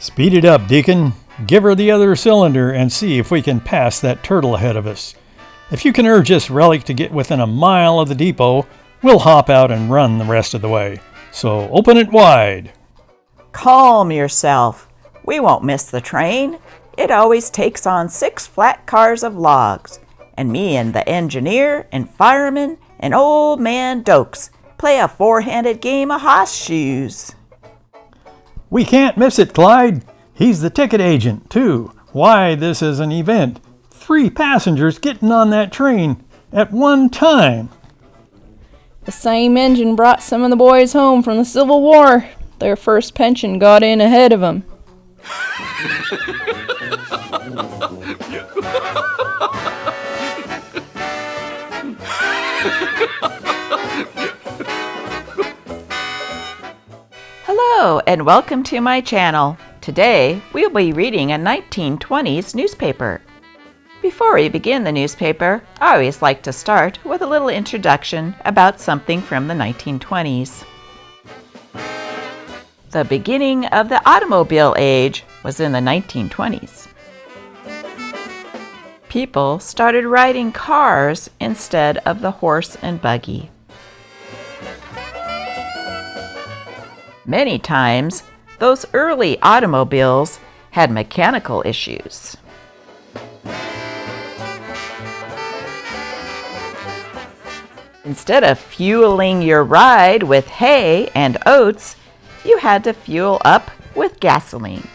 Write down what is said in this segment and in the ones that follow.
Speed it up, Deacon. Give her the other cylinder and see if we can pass that turtle ahead of us. If you can urge this relic to get within a mile of the depot, we'll hop out and run the rest of the way. So open it wide. Calm yourself. We won't miss the train. It always takes on 6 flat cars of logs. And me and the engineer and fireman and old man Dokes play a 4-handed game of horseshoes. We can't miss it, Clyde. He's the ticket agent, too. Why, this is an event. 3 passengers getting on that train at one time. The same engine brought some of the boys home from the Civil War. Their first pension got in ahead of them. Hello and welcome to my channel. Today we'll be reading a 1920s newspaper. Before we begin the newspaper, I always like to start with a little introduction about something from the 1920s. The beginning of the automobile age was in the 1920s. People started riding cars instead of the horse and buggy. Many times, those early automobiles had mechanical issues. Instead of fueling your ride with hay and oats, you had to fuel up with gasoline.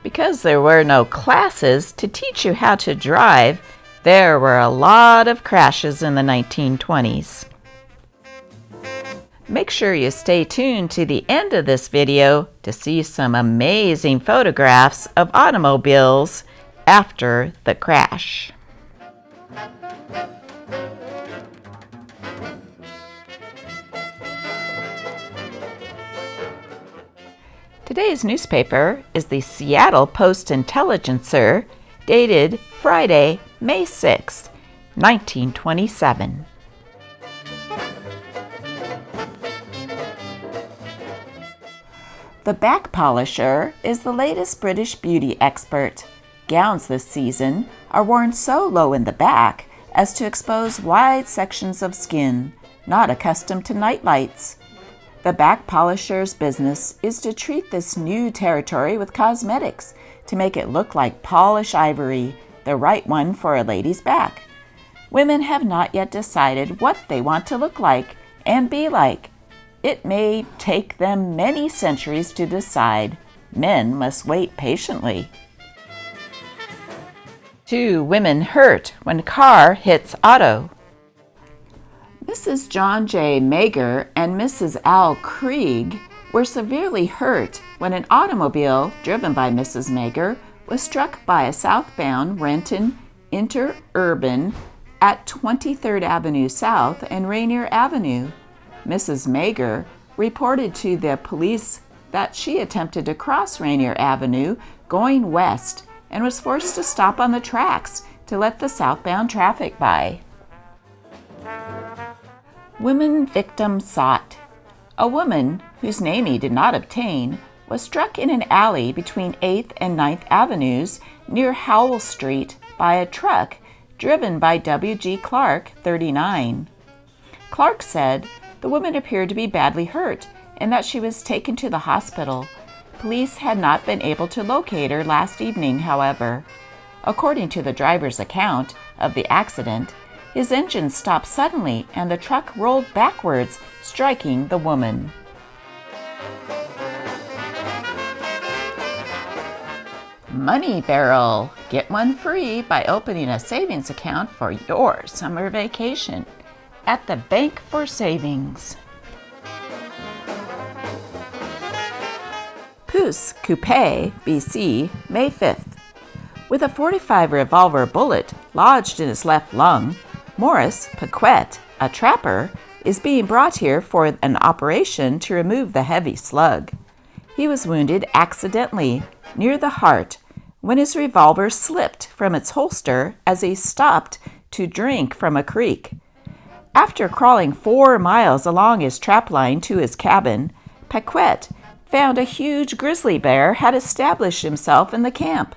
Because there were no classes to teach you how to drive, there were a lot of crashes in the 1920s. Make sure you stay tuned to the end of this video to see some amazing photographs of automobiles after the crash. Today's newspaper is the Seattle Post-Intelligencer, dated Friday, May 6, 1927. The back polisher is the latest British beauty expert. Gowns this season are worn so low in the back as to expose wide sections of skin, not accustomed to night lights. The back polisher's business is to treat this new territory with cosmetics to make it look like polished ivory, the right one for a lady's back. Women have not yet decided what they want to look like and be like. It may take them many centuries to decide. Men must wait patiently. 2 women hurt when car hits auto. Mrs. John J. Mager and Mrs. Al Krieg were severely hurt when an automobile driven by Mrs. Mager was struck by a southbound Renton Interurban at 23rd Avenue South and Rainier Avenue. Mrs. Mager reported to the police that she attempted to cross Rainier Avenue going west and was forced to stop on the tracks to let the southbound traffic by. Women victim sought. A woman, whose name he did not obtain, was struck in an alley between 8th and 9th Avenues near Howell Street by a truck driven by W.G. Clark, 39. Clark said the woman appeared to be badly hurt and that she was taken to the hospital, Police had not been able to locate her last evening, however. According to the driver's account of the accident, his engine stopped suddenly and the truck rolled backwards, striking the woman. Money Barrel. Get one free by opening a savings account for your summer vacation at the Bank for Savings. Pouce Coupe, BC, May 5th. With a .45 revolver bullet lodged in his left lung, Maurice Paquette, a trapper, is being brought here for an operation to remove the heavy slug. He was wounded accidentally near the heart when his revolver slipped from its holster as he stopped to drink from a creek. After crawling 4 miles along his trap line to his cabin, Paquette found a huge grizzly bear had established himself in the camp.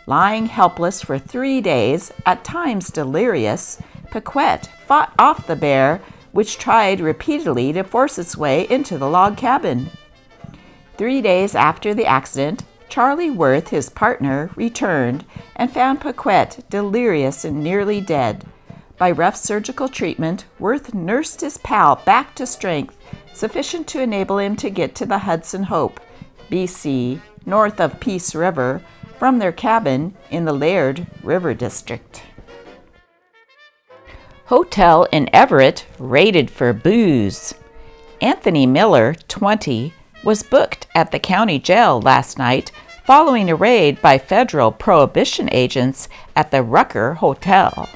Lying helpless for 3 days, at times delirious, Paquette fought off the bear, which tried repeatedly to force its way into the log cabin. 3 days after the accident, Charlie Worth, his partner, returned and found Paquette delirious and nearly dead. By rough surgical treatment, Worth nursed his pal back to strength, sufficient to enable him to get to the Hudson Hope, BC, north of Peace River, from their cabin in the Laird River District. Hotel in Everett raided for booze. Anthony Miller, 20, was booked at the county jail last night following a raid by federal prohibition agents at the Rucker Hotel.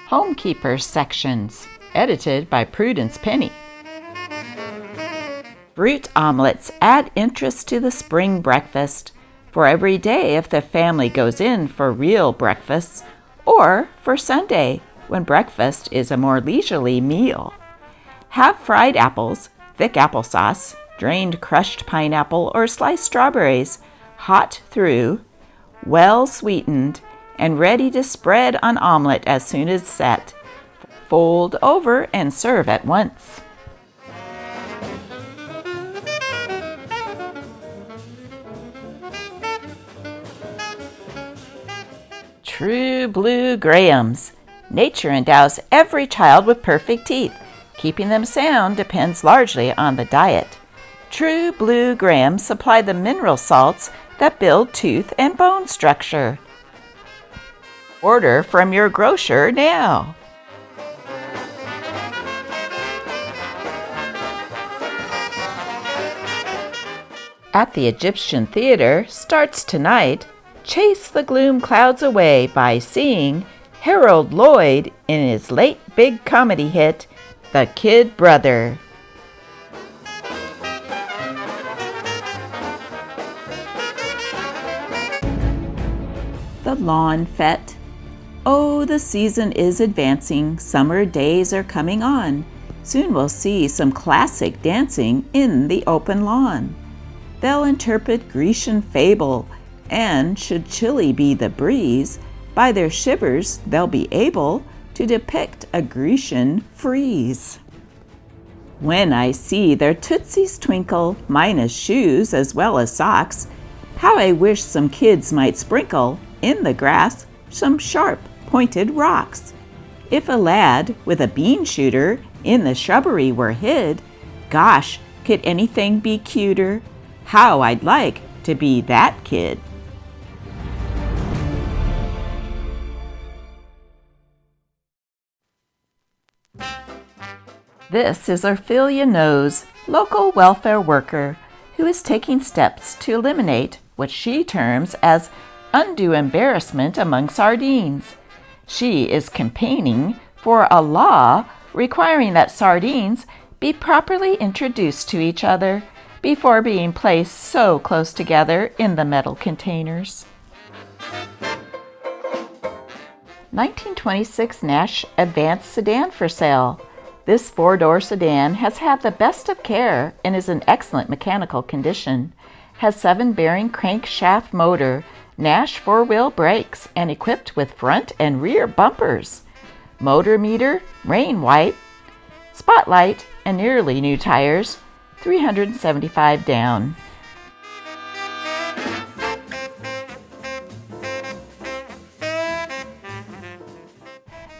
Homekeeper sections, edited by Prudence Penny. Fruit omelets add interest to the spring breakfast for every day if the family goes in for real breakfasts, or for Sunday when breakfast is a more leisurely meal. Have fried apples, thick applesauce, drained crushed pineapple or sliced strawberries, hot through, well sweetened, and ready to spread on omelet as soon as set. Fold over and serve at once. True Blue Grahams. Nature endows every child with perfect teeth. Keeping them sound depends largely on the diet. True Blue Grahams supply the mineral salts that build tooth and bone structure. Order from your grocer now. At the Egyptian Theater starts tonight, Chase the Gloom Clouds Away by seeing Harold Lloyd in his late big comedy hit, The Kid Brother. The Lawn Fete. Oh, the season is advancing, summer days are coming on. Soon we'll see some classic dancing in the open lawn. They'll interpret Grecian fable, and should chilly be the breeze, by their shivers they'll be able to depict a Grecian freeze. When I see their tootsies twinkle, minus shoes as well as socks, how I wish some kids might sprinkle in the grass some sharp pointed rocks. If a lad with a bean shooter in the shrubbery were hid, gosh, could anything be cuter? How I'd like to be that kid. This is Ophelia Nose, local welfare worker, who is taking steps to eliminate what she terms as undue embarrassment among sardines. She is campaigning for a law requiring that sardines be properly introduced to each other before being placed so close together in the metal containers. 1926 Nash Advanced Sedan for sale. This 4-door sedan has had the best of care and is in excellent mechanical condition. has 7-bearing crankshaft motor, Nash 4-wheel brakes, and equipped with front and rear bumpers, motor meter, rain wipe, spotlight, and nearly new tires, $375 down.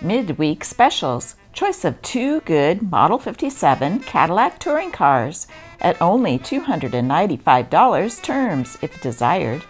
Midweek specials. Choice of 2 good Model 57 Cadillac touring cars at only $295 terms if desired.